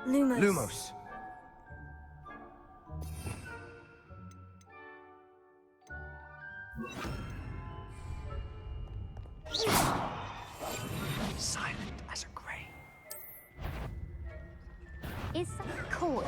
Lumos. Lumos. Silent as a grave. Is that cool?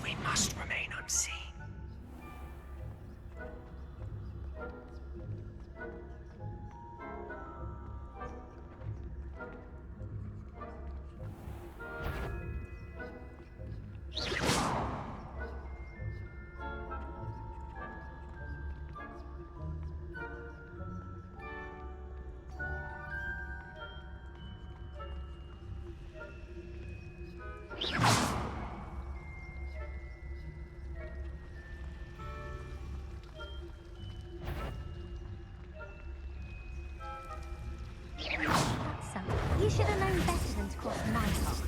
We must remain unseen. That's something. You should have known better than to cross my path.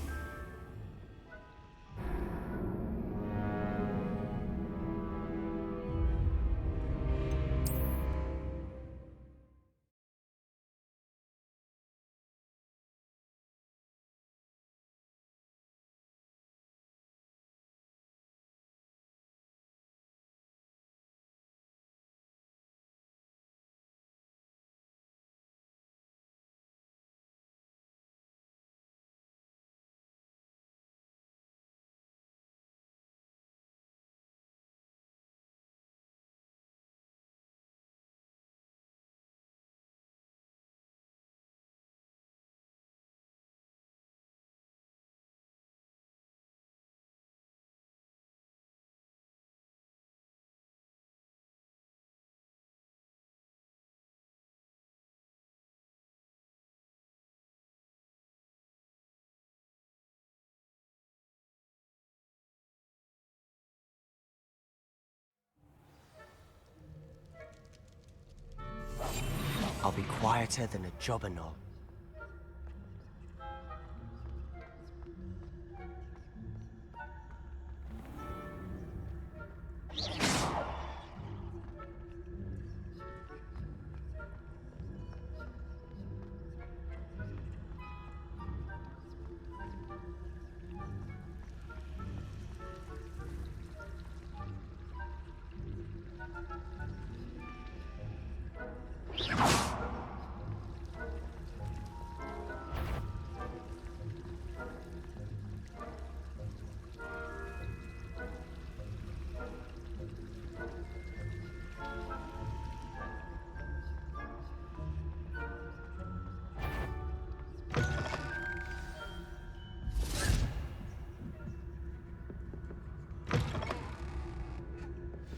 I'll be quieter than a jobberknoll.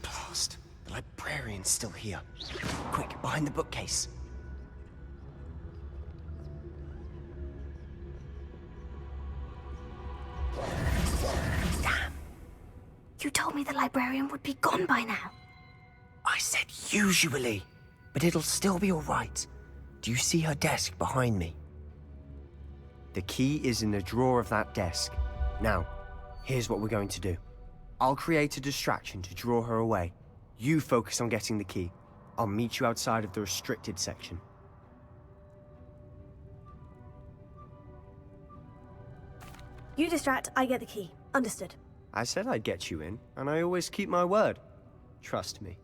Blast! The librarian's still here. Quick, behind the bookcase. Damn! You told me the librarian would be gone by now. I said usually, but it'll still be all right. Do you see her desk behind me? The key is in the drawer of that desk. Now, here's what we're going to do. I'll create a distraction to draw her away. You focus on getting the key. I'll meet you outside of the restricted section. You distract, I get the key. Understood. I said I'd get you in, and I always keep my word. Trust me.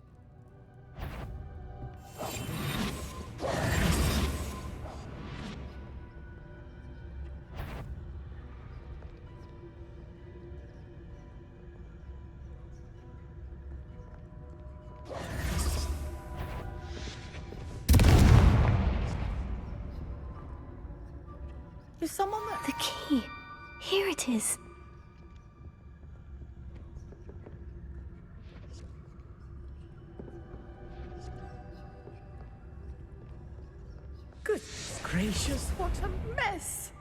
Is someone there? The key. Here it is. Goodness gracious, what a mess!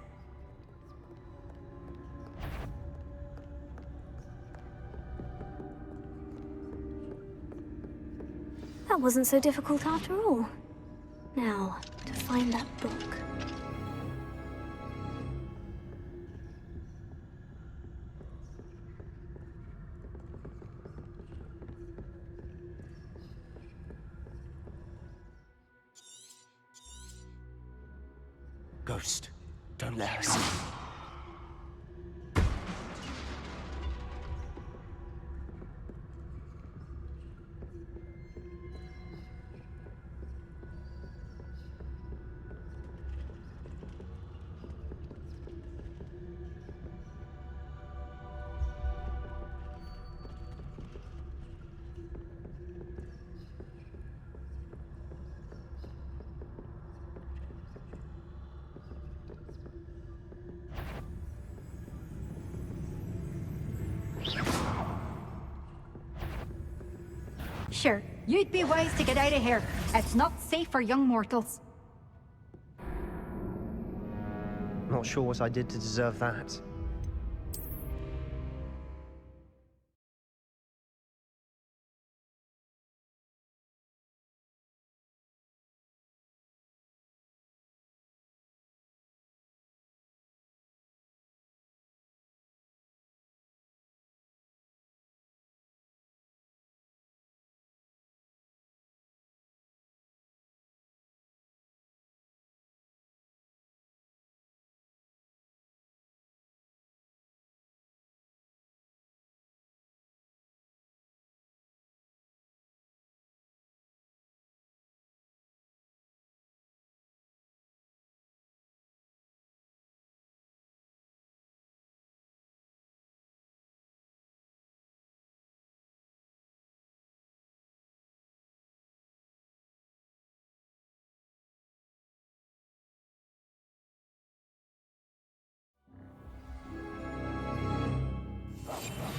That wasn't so difficult after all. Now, to find that book. Ghost, don't let her see you. Sure, you'd be wise to get out of here. It's not safe for young mortals. Not sure what I did to deserve that.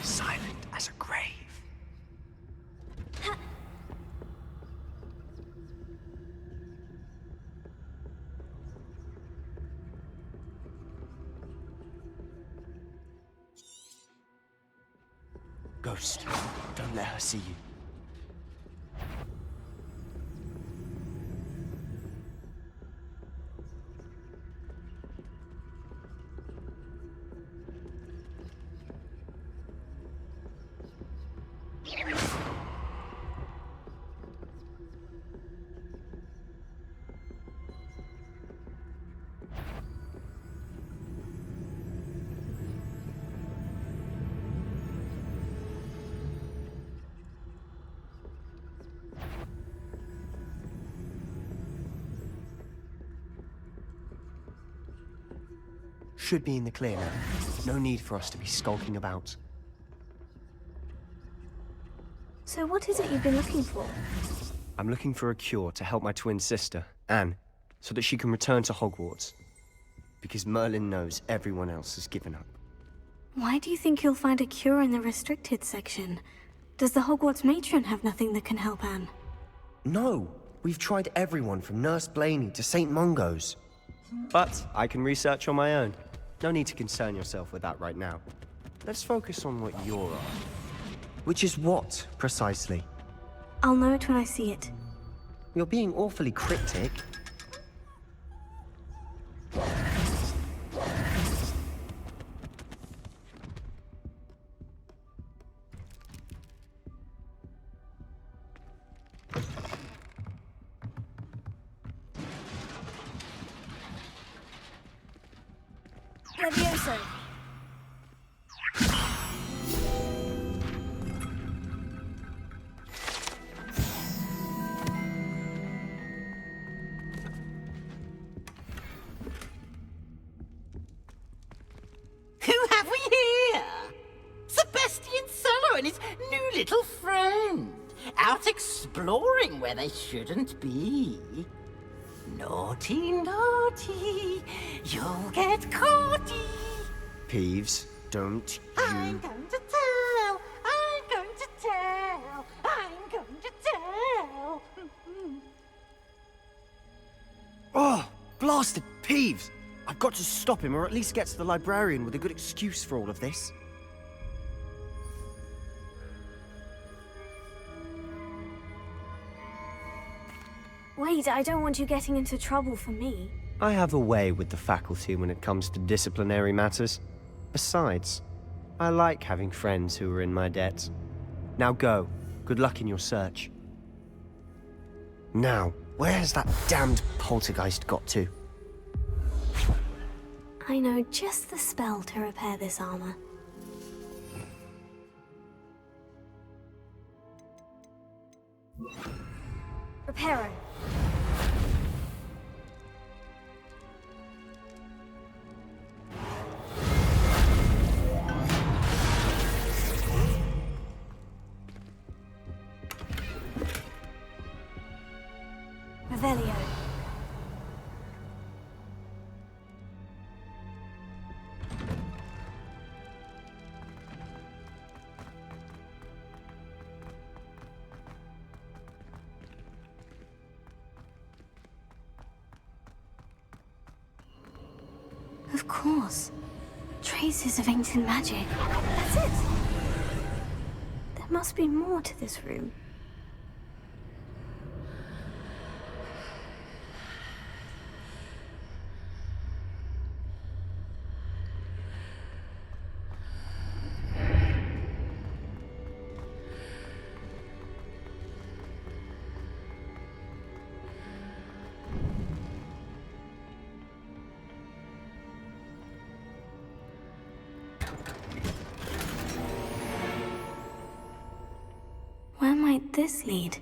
Silent as a grave. Ghost, don't let her see you. Should be in the clear now. No need for us to be skulking about. So what is it you've been looking for? I'm looking for a cure to help my twin sister, Anne, so that she can return to Hogwarts. Because Merlin knows everyone else has given up. Why do you think you'll find a cure in the restricted section? Does the Hogwarts matron have nothing that can help Anne? No! We've tried everyone from Nurse Blaney to St. Mungo's. But I can research on my own. No need to concern yourself with that right now. Let's focus on what you're after. Which is what, precisely? I'll know it when I see it. You're being awfully cryptic. Levioso. Who have we here? Sebastian Sallow and his new little friend. Out exploring where they shouldn't be. Naughty, naughty. You'll get caughty. Peeves, don't I'm you... going to tell. I'm going to tell. I'm going to tell. Oh, blasted Peeves! I've got to stop him, or at least get to the librarian with a good excuse for all of this. Wait, I don't want you getting into trouble for me. I have a way with the faculty when it comes to disciplinary matters. Besides, I like having friends who are in my debt. Now go. Good luck in your search. Now, where's that damned poltergeist got to? I know just the spell to repair this armor. Reparo. Revelio. Of course. Traces of ancient magic. That's it. There must be more to this room. Where might this lead?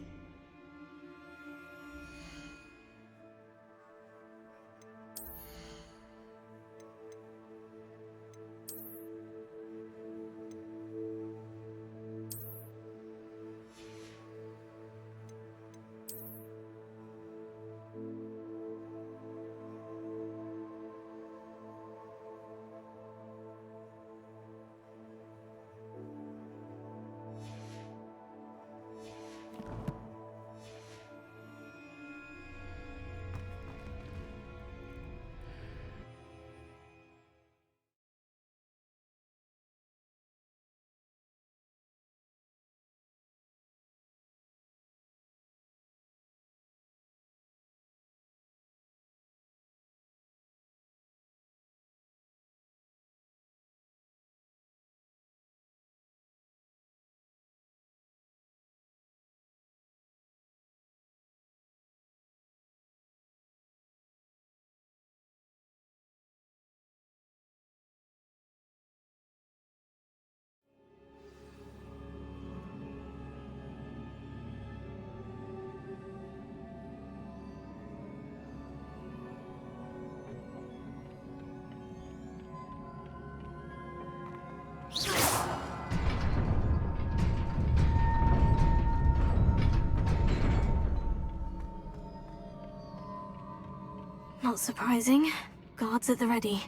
Not surprising. Guards at the ready.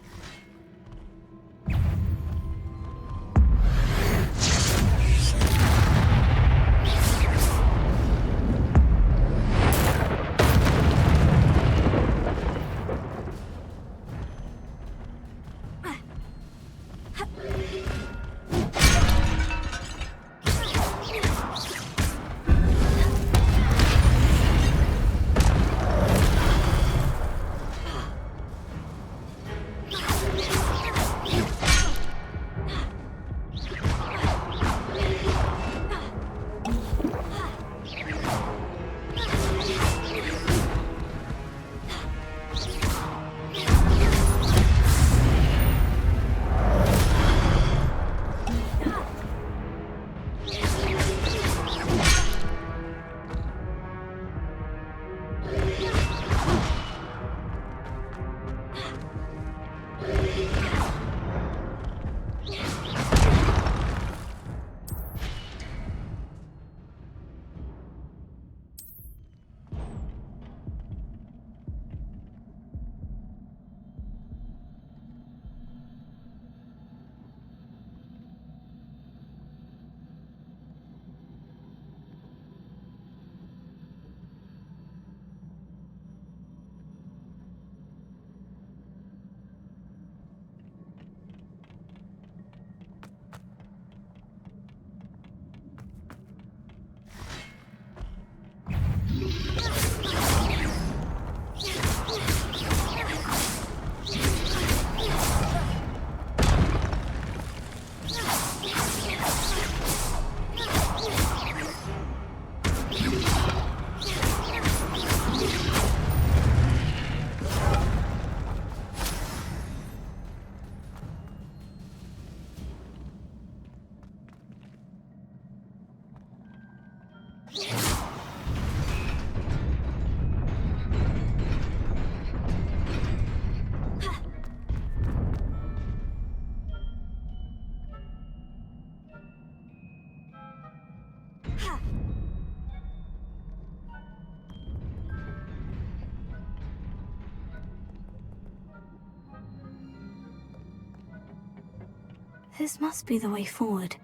This must be the way forward.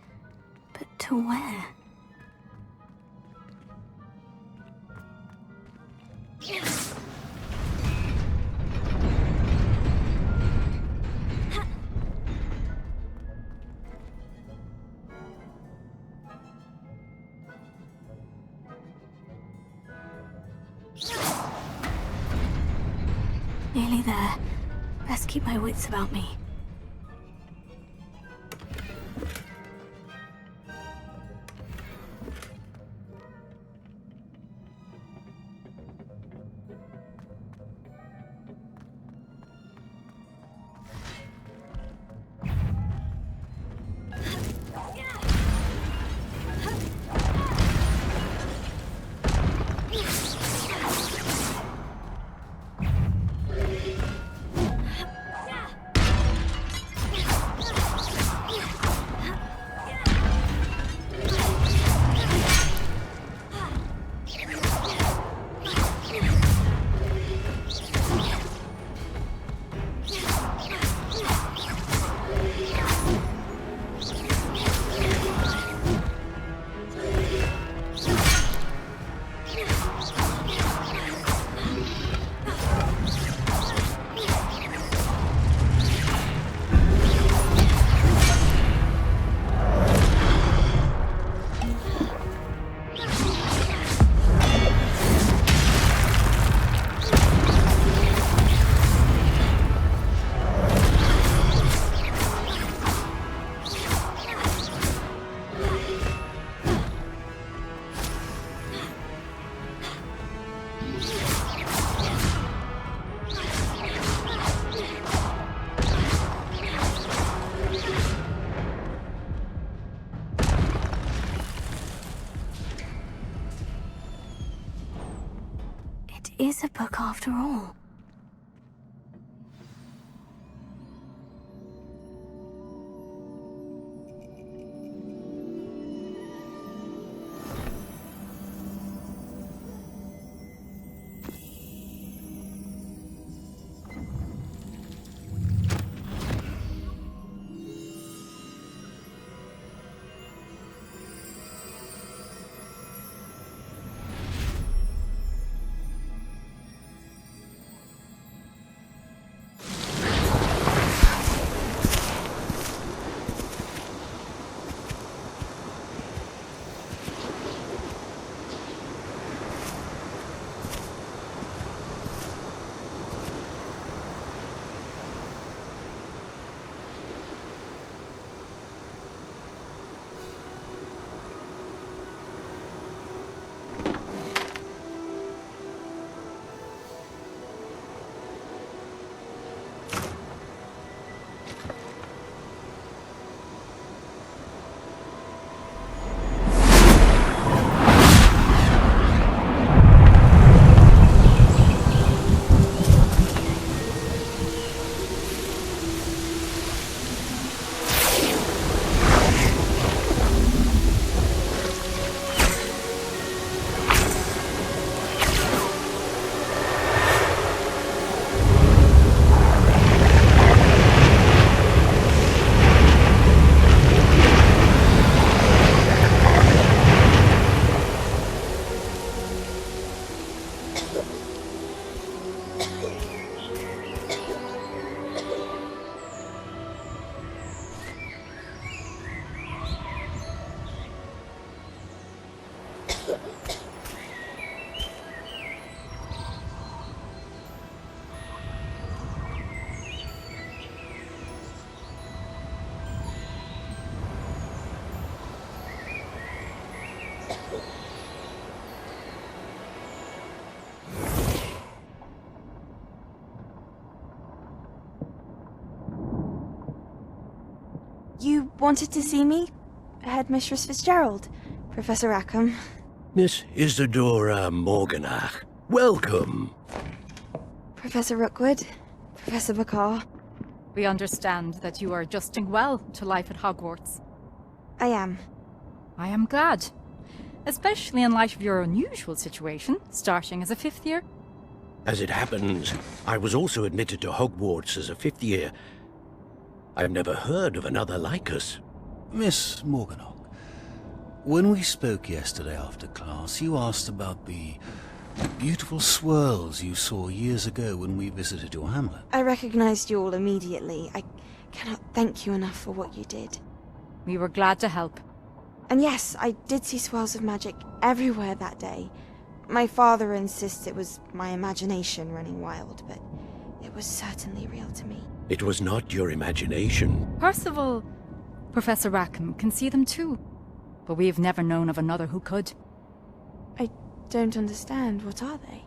But to where? Nearly there. Best keep my wits about me. Is a book after all. You wanted to see me? Headmistress Fitzgerald? Professor Rackham? Miss Isadora Morganach, welcome. Professor Rookwood? Professor Bacall? We understand that you are adjusting well to life at Hogwarts. I am. I am glad. Especially in light of your unusual situation, starting as a 5th year. As it happens, I was also admitted to Hogwarts as a 5th year. I've never heard of another like us. Miss Morganach, when we spoke yesterday after class, you asked about the beautiful swirls you saw years ago when we visited your hamlet. I recognized you all immediately. I cannot thank you enough for what you did. We were glad to help. And yes, I did see swirls of magic everywhere that day. My father insists it was my imagination running wild, but it was certainly real to me. It was not your imagination. Percival, Professor Rackham can see them too. But we've never known of another who could. I don't understand. What are they?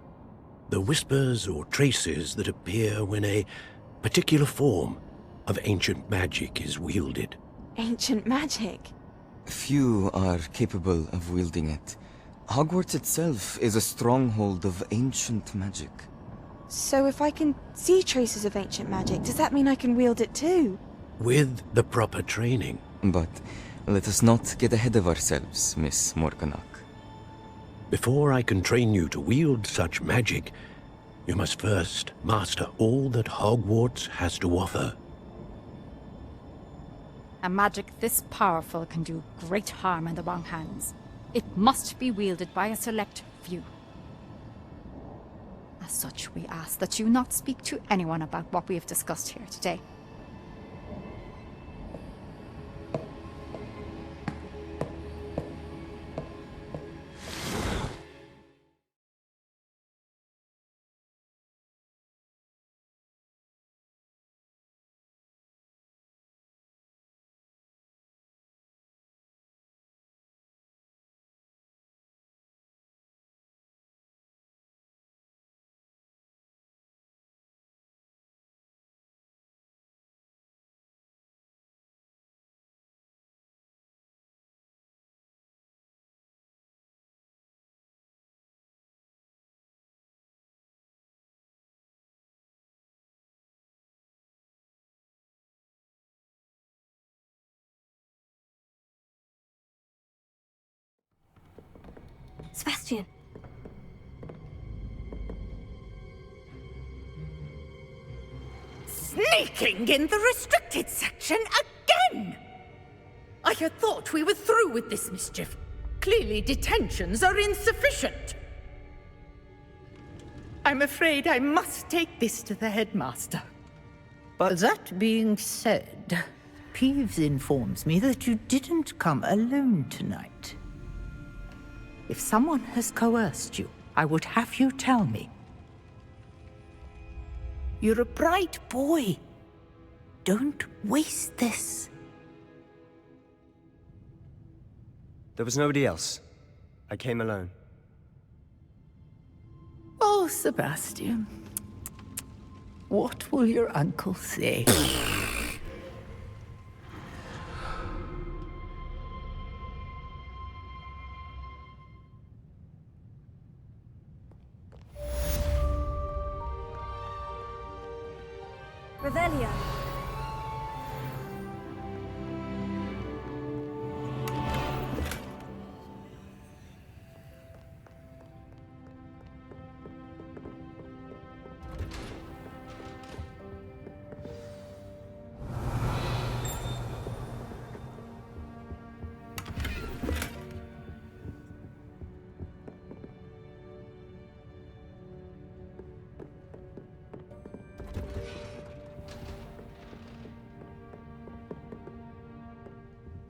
The whispers or traces that appear when a particular form of ancient magic is wielded. Ancient magic? Few are capable of wielding it. Hogwarts itself is a stronghold of ancient magic. So if I can see traces of ancient magic, does that mean I can wield it too? With the proper training. But let us not get ahead of ourselves, Miss Morganach. Before I can train you to wield such magic, you must first master all that Hogwarts has to offer. A magic this powerful can do great harm in the wrong hands. It must be wielded by a select few. As such, we ask that you not speak to anyone about what we have discussed here today. Sebastian. Sneaking in the restricted section again! I had thought we were through with this mischief. Clearly detentions are insufficient. I'm afraid I must take this to the headmaster. But that being said, Peeves informs me that you didn't come alone tonight. If someone has coerced you, I would have you tell me. You're a bright boy. Don't waste this. There was nobody else. I came alone. Oh, Sebastian. What will your uncle say? Revelio.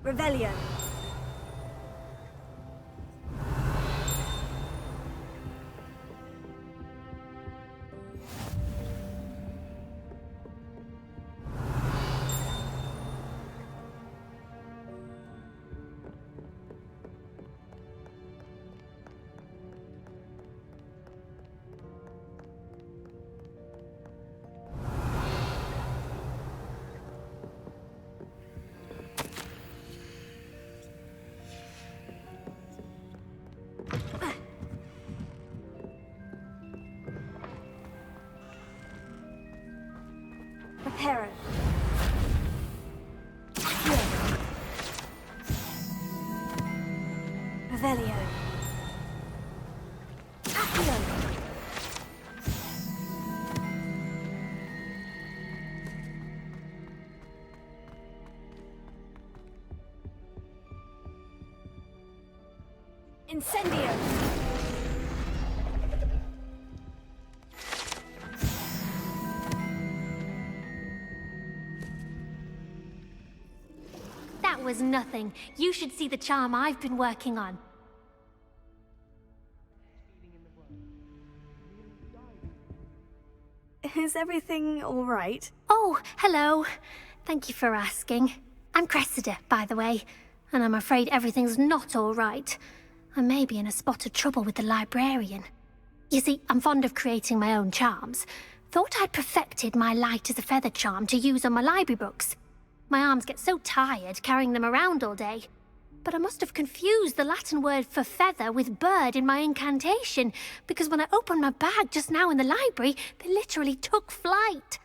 Revelio. Reparo. Revelio. Accio. Incendio! That was nothing. You should see the charm I've been working on. Is everything all right? Oh, hello. Thank you for asking. I'm Cressida, by the way, and I'm afraid everything's not all right. I may be in a spot of trouble with the librarian. You see, I'm fond of creating my own charms. Thought I'd perfected my light as a feather charm to use on my library books. My arms get so tired carrying them around all day. But I must have confused the Latin word for feather with bird in my incantation, because when I opened my bag just now in the library, they literally took flight.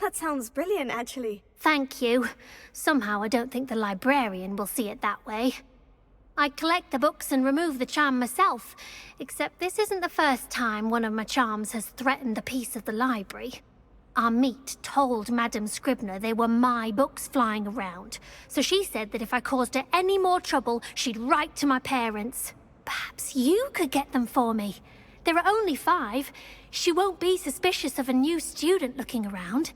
That sounds brilliant, actually. Thank you. Somehow I don't think the librarian will see it that way. I collect the books and remove the charm myself, except this isn't the first time one of my charms has threatened a piece of the library. Our meet told Madame Scribner they were my books flying around, so she said that if I caused her any more trouble, she'd write to my parents. Perhaps you could get them for me. There are only 5. She won't be suspicious of a new student looking around.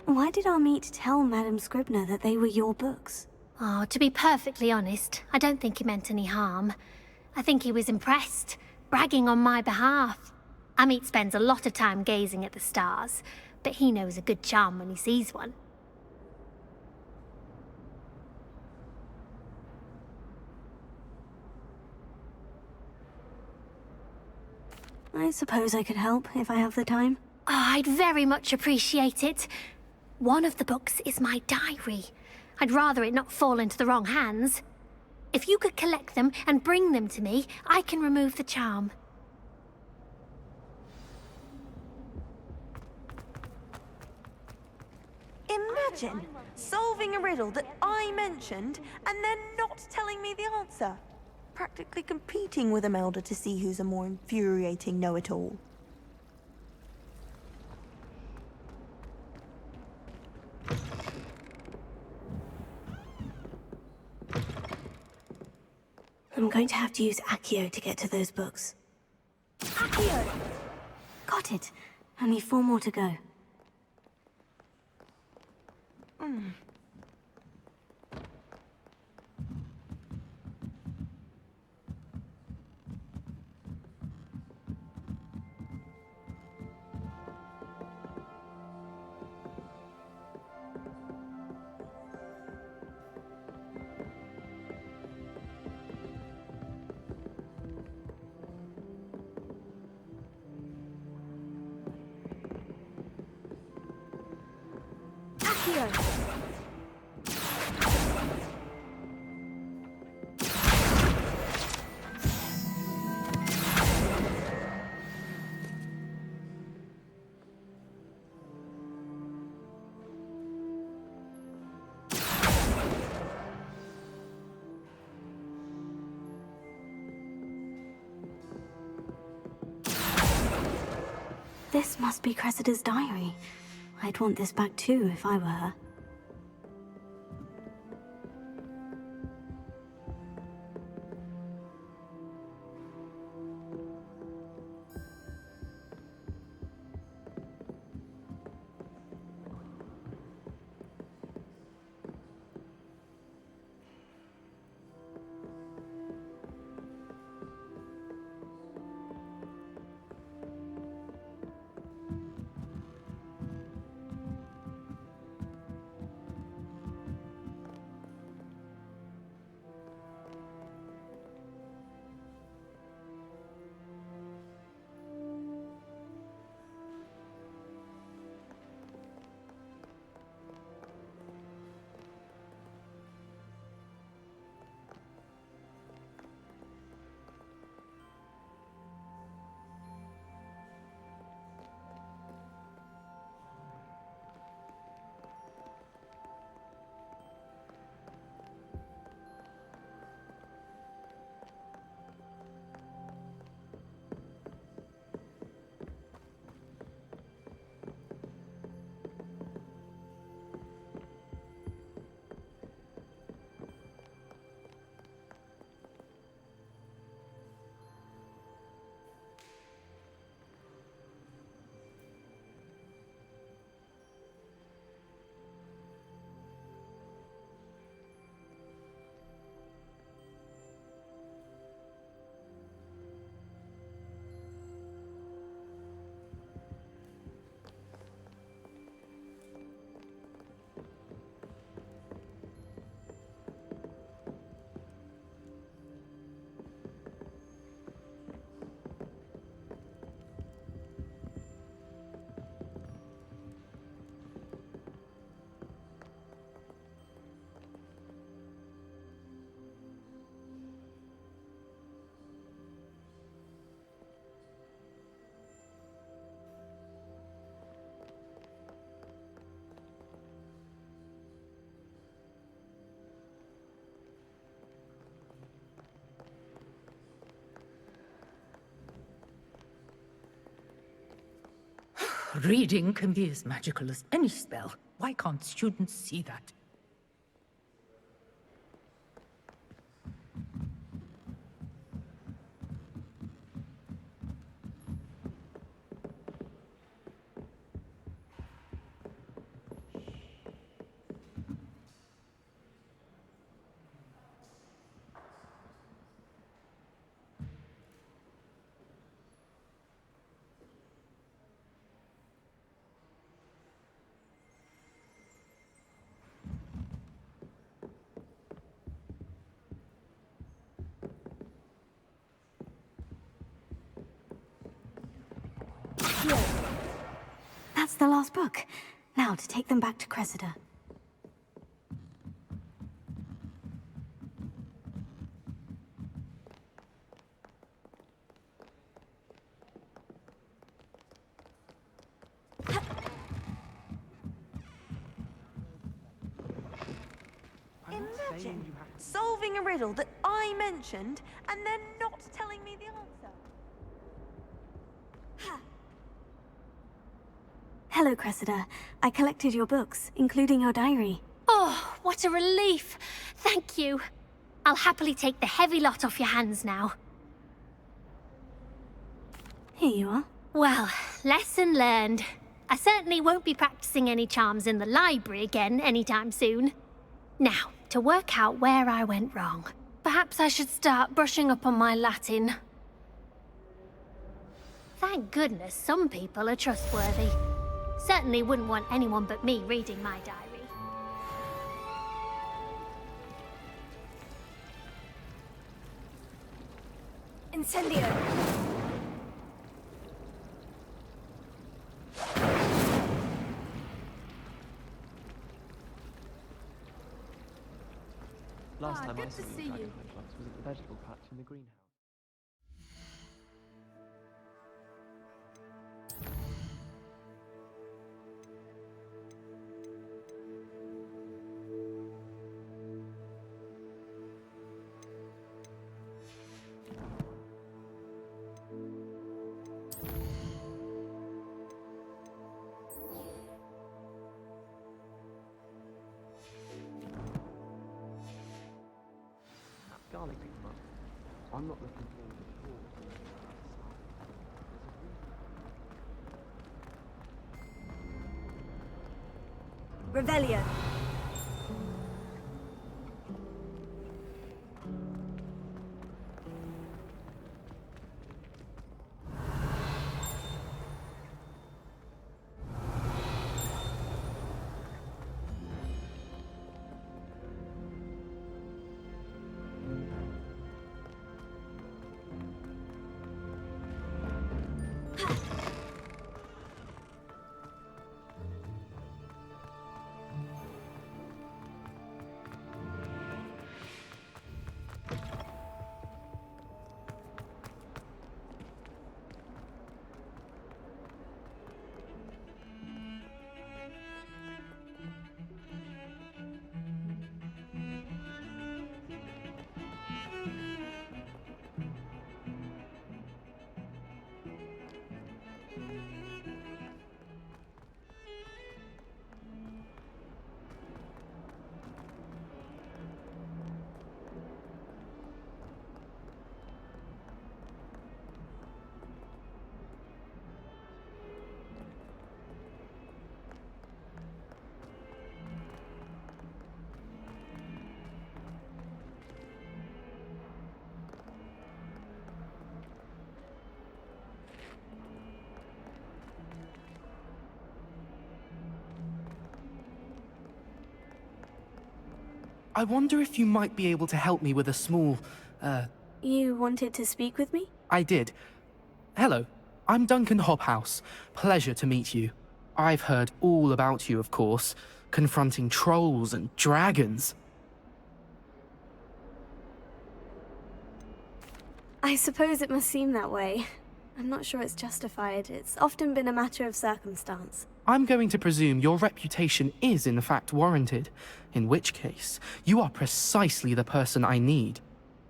Why did our meet tell Madame Scribner that they were your books? Oh, to be perfectly honest, I don't think he meant any harm. I think he was impressed, bragging on my behalf. Amit spends a lot of time gazing at the stars, but he knows a good charm when he sees one. I suppose I could help if I have the time. Oh, I'd very much appreciate it. One of the books is my diary. I'd rather it not fall into the wrong hands. If you could collect them and bring them to me, I can remove the charm. Imagine solving a riddle that I mentioned and then not telling me the answer. Practically competing with Imelda to see who's a more infuriating know-it-all. I'm going to have to use Accio to get to those books. Accio! Got it. Only 4 more to go. Accio! This must be Cressida's diary. I'd want this back too if I were her. Reading can be as magical as any spell. Why can't students see that? That's the last book. Now to take them back to Cressida. Imagine solving a riddle that I mentioned and then not telling me the answer. Hello, Cressida. I collected your books, including your diary. Oh, what a relief. Thank you. I'll happily take the heavy lot off your hands now. Here you are. Well, lesson learned. I certainly won't be practicing any charms in the library again anytime soon. Now, to work out where I went wrong. Perhaps I should start brushing up on my Latin. Thank goodness some people are trustworthy. Certainly wouldn't want anyone but me reading my diary. Incendio! Last time I good saw to you see at you. Dragonfly Clubs was at the vegetable patch in the greenhouse. Garlic picked them up. I'm not looking forward at all. Revelio. I wonder if you might be able to help me with a small, You wanted to speak with me? I did. Hello, I'm Duncan Hobhouse. Pleasure to meet you. I've heard all about you, of course, confronting trolls and dragons. I suppose it must seem that way. I'm not sure it's justified. It's often been a matter of circumstance. I'm going to presume your reputation is in fact warranted, in which case, you are precisely the person I need.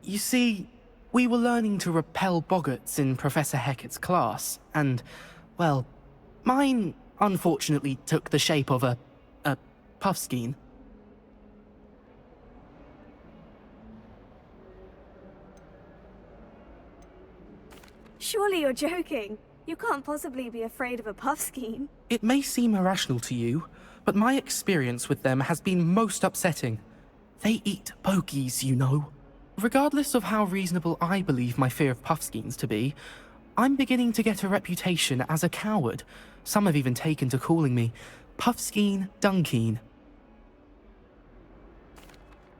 You see, we were learning to repel boggarts in Professor Hecat's class, and, well, Mine, unfortunately, took the shape of a puffskein. Surely you're joking. You can't possibly be afraid of a puffskein. It may seem irrational to you, but my experience with them has been most upsetting. They eat bogies, you know. Regardless of how reasonable I believe my fear of puffskeins to be, I'm beginning to get a reputation as a coward. Some have even taken to calling me Puffskein Dunkeen.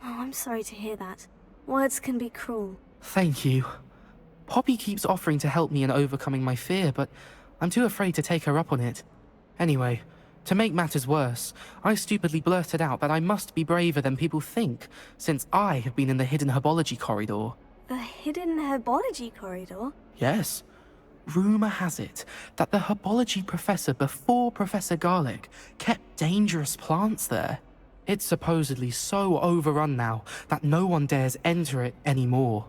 Oh, I'm sorry to hear that. Words can be cruel. Thank you. Poppy keeps offering to help me in overcoming my fear, but I'm too afraid to take her up on it. Anyway, to make matters worse, I stupidly blurted out that I must be braver than people think, since I have been in the hidden herbology corridor. The hidden herbology corridor? Yes. Rumour has it that the herbology professor before Professor Garlic kept dangerous plants there. It's supposedly so overrun now that no one dares enter it anymore.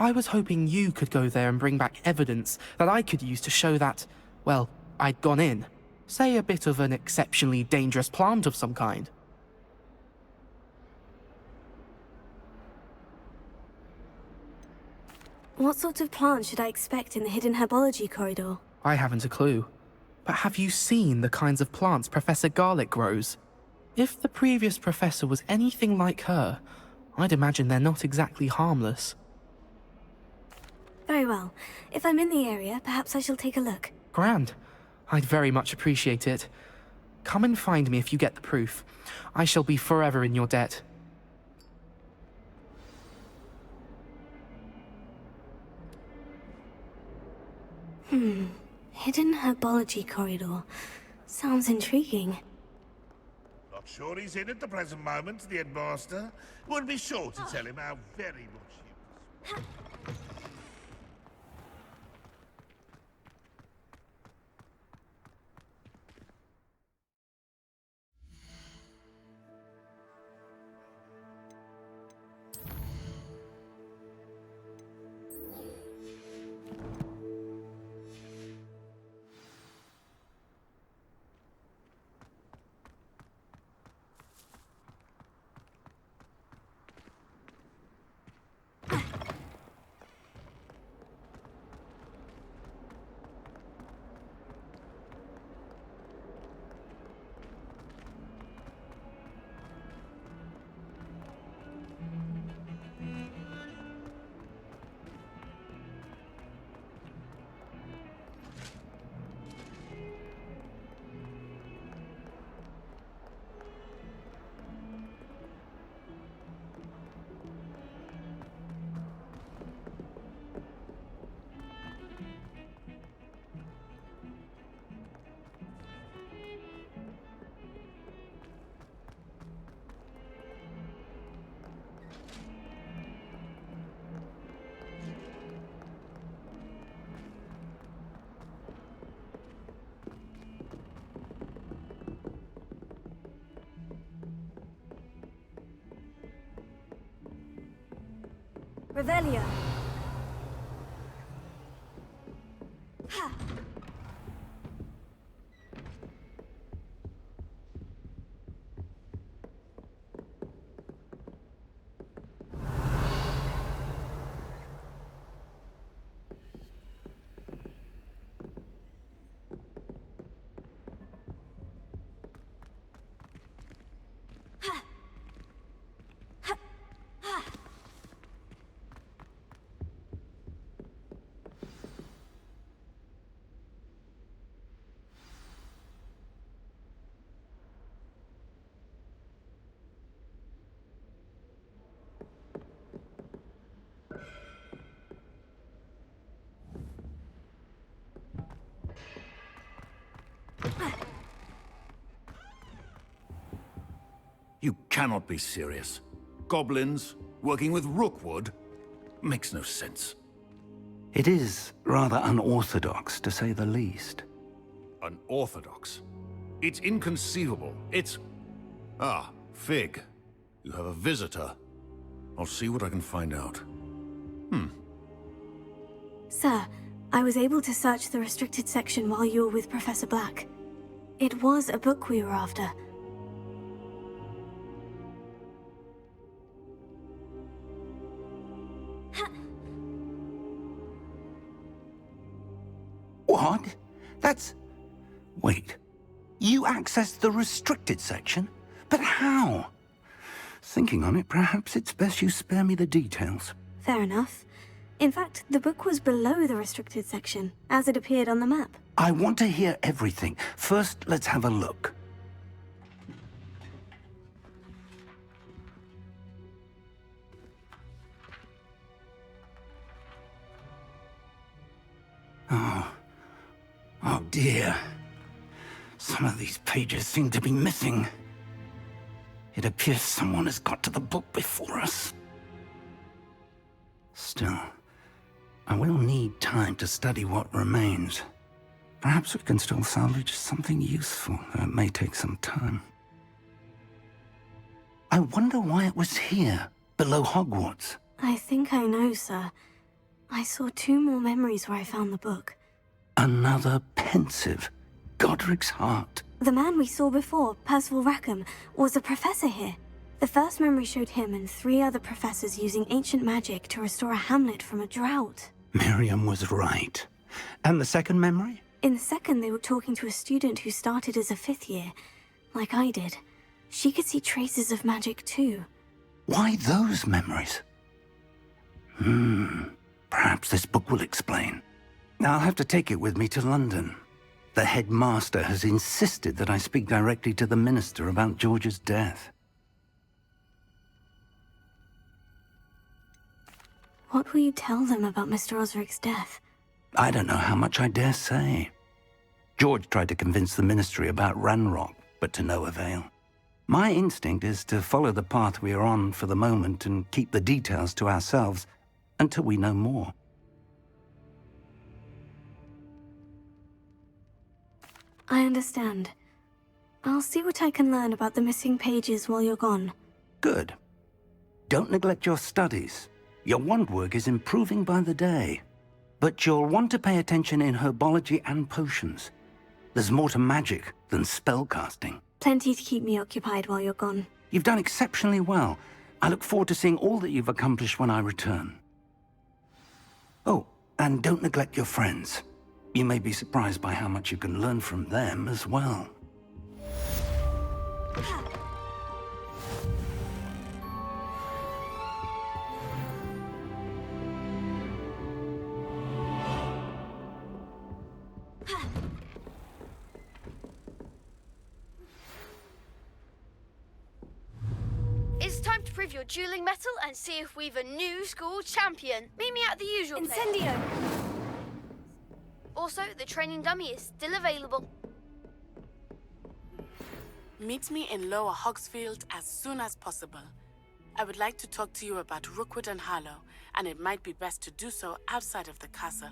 I was hoping you could go there and bring back evidence that I could use to show that, well, I'd gone in. Say a bit of an exceptionally dangerous plant of some kind. What sort of plant should I expect in the hidden herbology corridor? I haven't a clue. But have you seen the kinds of plants Professor Garlic grows? If the previous professor was anything like her, I'd imagine they're not exactly harmless. Very well. If I'm in the area, perhaps I shall take a look. Grand. I'd very much appreciate it. Come and find me if you get the proof. I shall be forever in your debt. Hidden herbology corridor. Sounds intriguing. Not sure he's in at the present moment, the headmaster. We'll be sure to tell him how very much he was. Revelio. You cannot be serious. Goblins working with Rookwood? Makes no sense. It is rather unorthodox, to say the least. Unorthodox? It's inconceivable. It's... Ah, Fig. You have a visitor. I'll see what I can find out. Sir, I was able to search the restricted section while you were with Professor Black. It was a book we were after. What? That's... Wait. You accessed the restricted section? But how? Thinking on it, perhaps it's best you spare me the details. Fair enough. In fact, the book was below the restricted section, as it appeared on the map. I want to hear everything. First, let's have a look. Oh dear. Some of these pages seem to be missing. It appears someone has got to the book before us. Still, I will need time to study what remains. Perhaps we can still salvage something useful, though it may take some time. I wonder why it was here, below Hogwarts. I think I know, sir. I saw 2 more memories where I found the book. Another pensive. Godric's heart. The man we saw before, Percival Rackham, was a professor here. The first memory showed him and 3 other professors using ancient magic to restore a hamlet from a drought. Miriam was right. And the second memory? In the second, they were talking to a student who started as a 5th year, like I did. She could see traces of magic too. Why those memories? Perhaps this book will explain. I'll have to take it with me to London. The headmaster has insisted that I speak directly to the minister about George's death. What will you tell them about Mr. Osric's death? I don't know how much I dare say. George tried to convince the ministry about Ranrock, but to no avail. My instinct is to follow the path we are on for the moment and keep the details to ourselves until we know more. I understand. I'll see what I can learn about the missing pages while you're gone. Good. Don't neglect your studies. Your wand work is improving by the day. But you'll want to pay attention in herbology and potions. There's more to magic than spellcasting. Plenty to keep me occupied while you're gone. You've done exceptionally well. I look forward to seeing all that you've accomplished when I return. Oh, and don't neglect your friends. You may be surprised by how much you can learn from them as well. It's time to prove your dueling mettle and see if we've a new school champion. Meet me at the usual place. Incendio! Also, the training dummy is still available. Meet me in Lower Hogsfield as soon as possible. I would like to talk to you about Rookwood and Harlow, and it might be best to do so outside of the castle.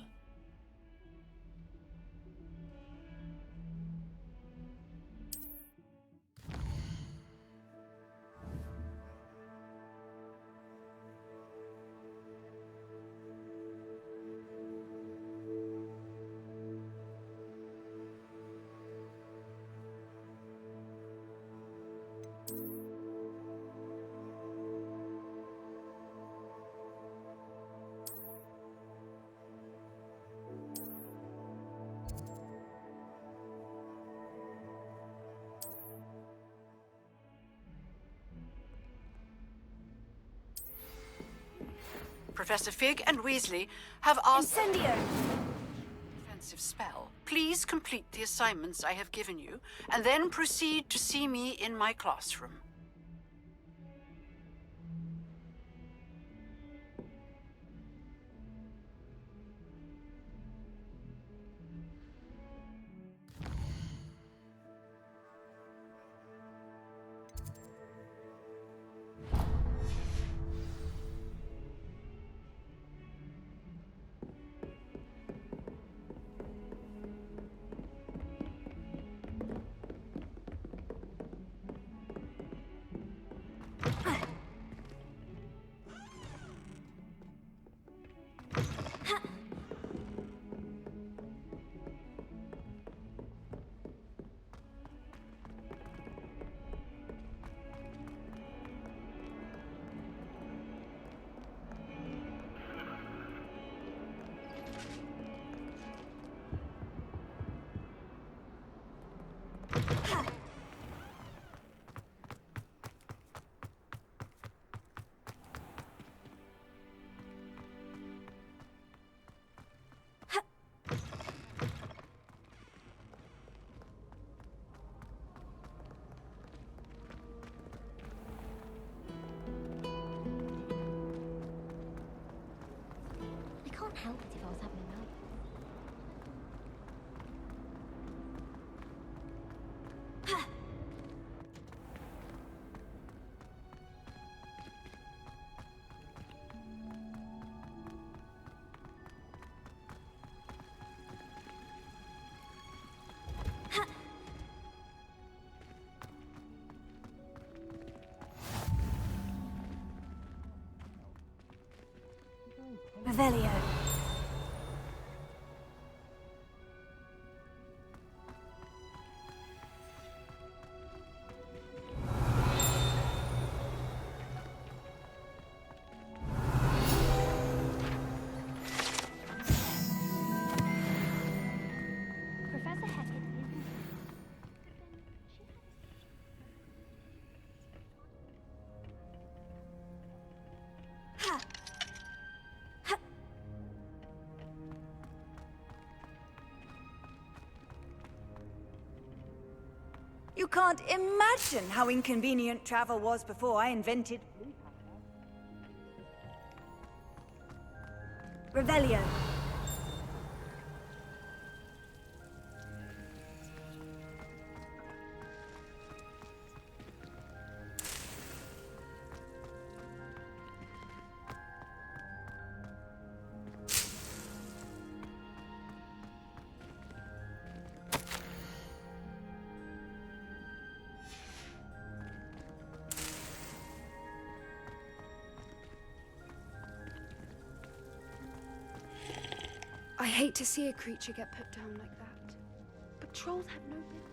Professor Fig and Weasley have asked... Incendio! Offensive spell. Please complete the assignments I have given you, and then proceed to see me in my classroom. help it if I was having a mouth. Revelio. Professor Hackett isn't. You can't imagine how inconvenient travel was before I invented... Revelio. I hate to see a creature get put down like that. But trolls have no business.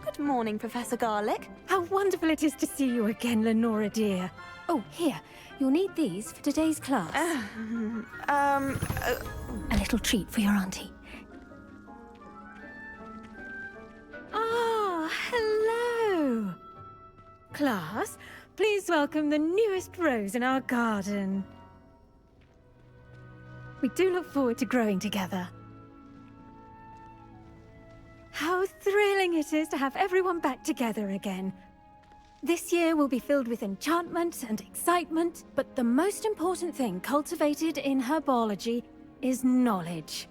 Good morning, Professor Garlick. How wonderful it is to see you again, Lenora dear. Oh, here. You'll need these for today's class. A little treat for your auntie. Ah, hello. Class, please welcome the newest rose in our garden. We do look forward to growing together. How thrilling it is to have everyone back together again. This year will be filled with enchantment and excitement, but the most important thing cultivated in herbology is knowledge.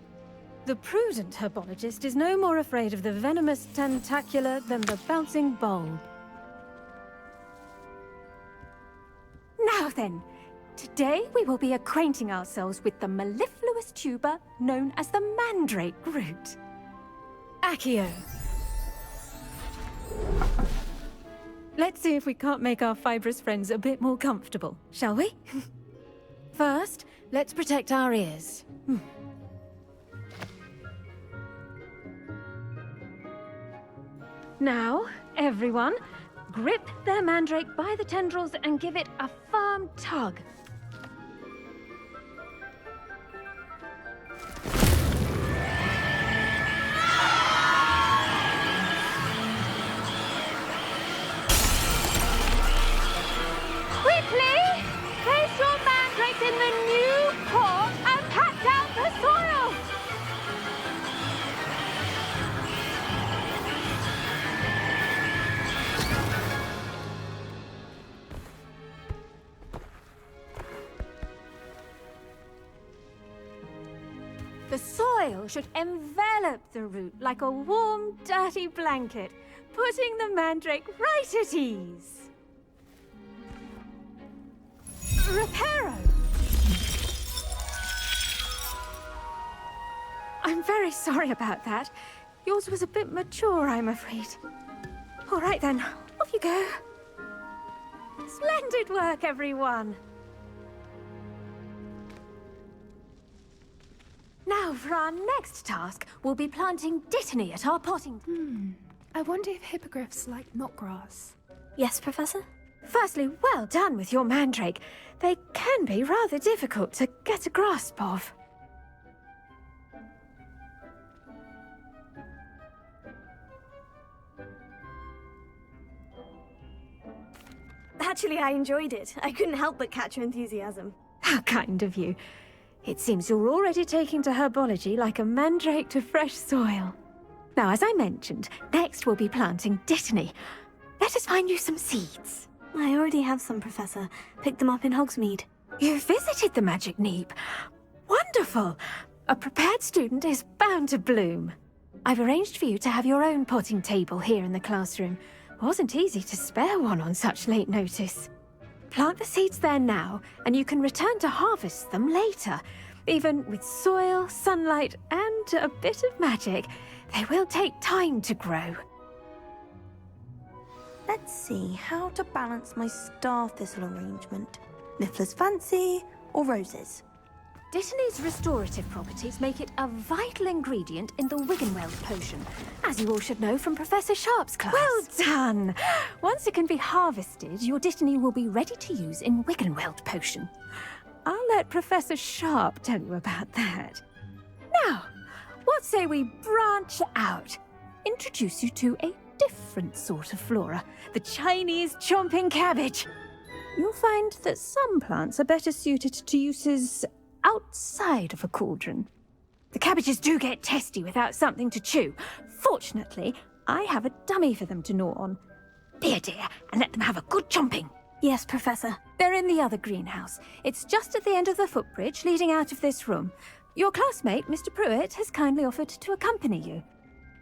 The prudent herbologist is no more afraid of the venomous tentacular than the bouncing bulb. Now then, today we will be acquainting ourselves with the mellifluous tuber known as the mandrake root. Accio. Let's see if we can't make our fibrous friends a bit more comfortable, shall we? First, let's protect our ears. Now, everyone, grip their mandrake by the tendrils and give it a firm tug. Quickly! Place your mandrake in the new pot and pat down the soil! The soil should envelop the root like a warm, dirty blanket, putting the mandrake right at ease. Reparo! I'm very sorry about that. Yours was a bit mature, I'm afraid. All right then, off you go. Splendid work, everyone! Now, for our next task, we'll be planting dittany at our potting. I wonder if hippogriffs like knotgrass. Yes, Professor? Firstly, well done with your mandrake. They can be rather difficult to get a grasp of. Actually, I enjoyed it. I couldn't help but catch your enthusiasm. How kind of you. It seems you're already taking to herbology like a mandrake to fresh soil. Now, as I mentioned, next we'll be planting Dittany. Let us find you some seeds. I already have some, Professor. Picked them up in Hogsmeade. You visited the Magic Neep. Wonderful! A prepared student is bound to bloom. I've arranged for you to have your own potting table here in the classroom. Wasn't easy to spare one on such late notice. Plant the seeds there now, and you can return to harvest them later. Even with soil, sunlight, and a bit of magic, they will take time to grow. Let's see how to balance my star thistle arrangement. Niffler's fancy or roses? Dittany's restorative properties make it a vital ingredient in the Wiggenweld potion, as you all should know from Professor Sharp's class. Well done! Once it can be harvested, your Dittany will be ready to use in Wiggenweld potion. I'll let Professor Sharp tell you about that. Now, what say we branch out? Introduce you to a different sort of flora, the Chinese chomping cabbage. You'll find that some plants are better suited to uses outside of a cauldron. The cabbages do get testy without something to chew. Fortunately, I have a dummy for them to gnaw on. Be a dear and let them have a good chomping. Yes, Professor. They're in the other greenhouse. It's just at the end of the footbridge leading out of this room. Your classmate, Mr. Pruitt, has kindly offered to accompany you.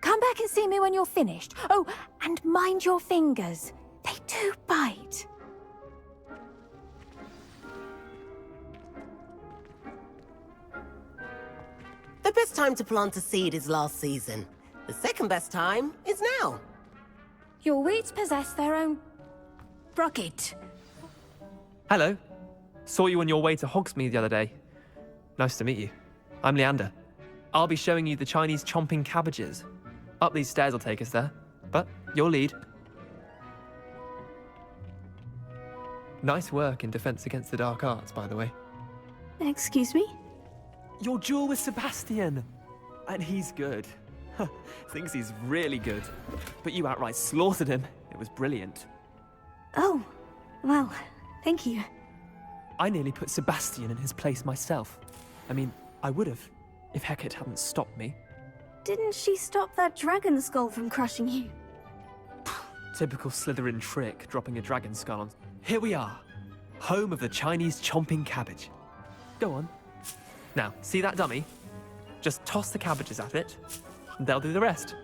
Come back and see me when you're finished. Oh, and mind your fingers. They do bite. The best time to plant a seed is last season. The second best time is now. Your weeds possess their own rocket. Hello. Saw you on your way to Hogsmeade the other day. Nice to meet you. I'm Leander. I'll be showing you the Chinese chomping cabbages. Up these stairs will take us there, but your lead. Nice work in Defense Against the Dark Arts, by the way. Excuse me? Your duel with Sebastian! And he's good. Thinks he's really good. But you outright slaughtered him. It was brilliant. Oh, well, thank you. I nearly put Sebastian in his place myself. I mean, I would have, if Hecate hadn't stopped me. Didn't she stop that dragon skull from crushing you? Typical Slytherin trick, dropping a dragon skull on... Here we are, home of the Chinese chomping cabbage. Go on. Now, see that dummy? Just toss the cabbages at it, and they'll do the rest.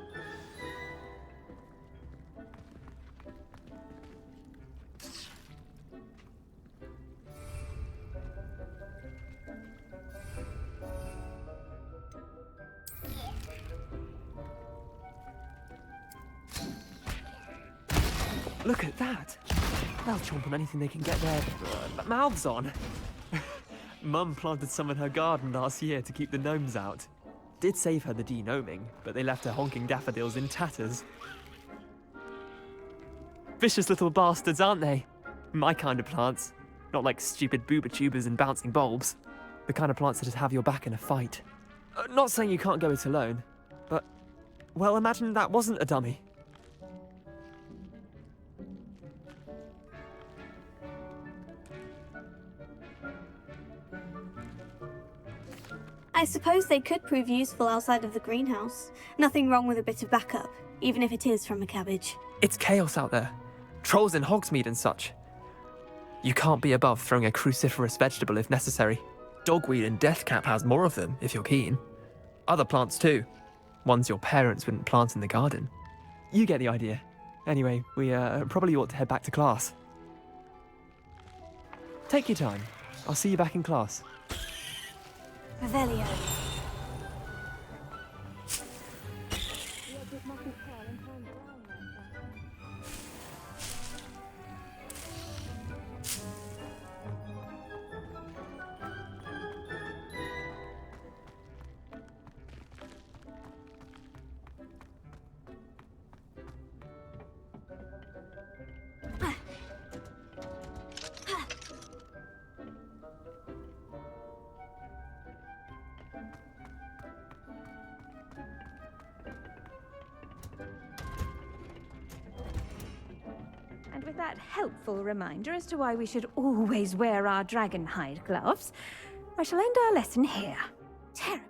Look at that! They'll chomp on anything they can get their mouths on. Mum planted some in her garden last year to keep the gnomes out. Did save her the de-gnoming, but they left her honking daffodils in tatters. Vicious little bastards, aren't they? My kind of plants. Not like stupid booba tubers and bouncing bulbs. The kind of plants that just have your back in a fight. Not saying you can't go it alone, but... Well, imagine that wasn't a dummy. I suppose they could prove useful outside of the greenhouse. Nothing wrong with a bit of backup, even if it is from a cabbage. It's chaos out there. Trolls in Hogsmeade and such. You can't be above throwing a cruciferous vegetable if necessary. Dogweed and deathcap has more of them, if you're keen. Other plants too. Ones your parents wouldn't plant in the garden. You get the idea. Anyway, we probably ought to head back to class. Take your time. I'll see you back in class. Revelio. with that helpful reminder as to why we should always wear our dragon hide gloves, I shall end our lesson here. Terrible.